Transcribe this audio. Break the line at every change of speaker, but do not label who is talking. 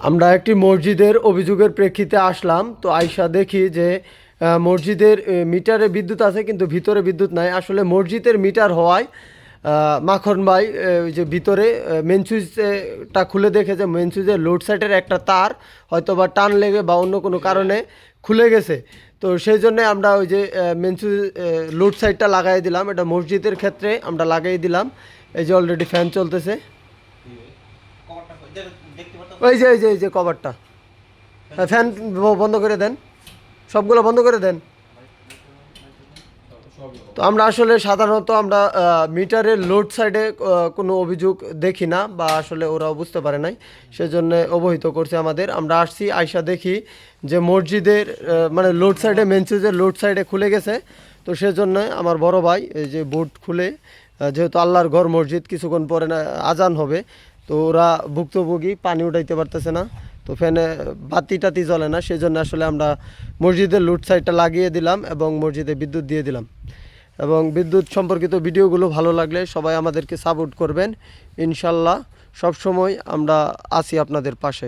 আমরা একটি মসজিদের অভিযোগের প্রেক্ষিতে আসলাম। তো আইসা দেখি যে মসজিদের মিটারে বিদ্যুৎ আছে কিন্তু ভিতরে বিদ্যুৎ নাই। আসলে মসজিদের মিটার হওয়ায় মাখন ভাই ওই যে ভিতরে মেন সুইচটা খুলে দেখে যে মেন সুইচের লোড সাইডের একটা তার হয়তো বা টান লেগে বা অন্য কোনো কারণে খুলে গেছে। তো সেই জন্যে আমরা ওই যে মেন সুইচ লোড সাইডটা লাগাই দিলাম। এটা মসজিদের ক্ষেত্রে আমরা লাগাই দিলাম। এই যে অলরেডি ফ্যান চলতেছে। ওই যে কভারটা, হ্যাঁ, ফ্যান বন্ধ করে দেন, সবগুলো বন্ধ করে দেন। তো আমরা আসলে সাধারণত আমরা মিটারের লোড সাইডে কোনো অভিযোগ দেখি না, বা আসলে ওরাও বুঝতে পারে নাই, সেজন্য অবহিত করছে আমাদের। আমরা আসছি, আইসা দেখি যে মসজিদের মানে লোড সাইডে মেন সুইচের লোড সাইডে খুলে গেছে। তো সেজন্য আমার বড় ভাই এই যে বোর্ড খুলে, যেহেতু আল্লাহর ঘর মসজিদ, কিছুক্ষণ পরে না আজান হবে, তো ওরা ভুক্তভোগী, পানি উঠাইতে পারতেছে না, তো ফ্যানে বাতি টাতি জ্বলে না, সেজন্য আসলে আমরা মসজিদের লোড সাইডটা লাগিয়ে দিলাম এবং মসজিদে বিদ্যুৎ দিয়ে দিলাম। এবং বিদ্যুৎ সম্পর্কিত ভিডিওগুলো ভালো লাগলে সবাই আমাদেরকে সাপোর্ট করবেন। ইনশাল্লাহ সবসময় আমরা আছি আপনাদের পাশে।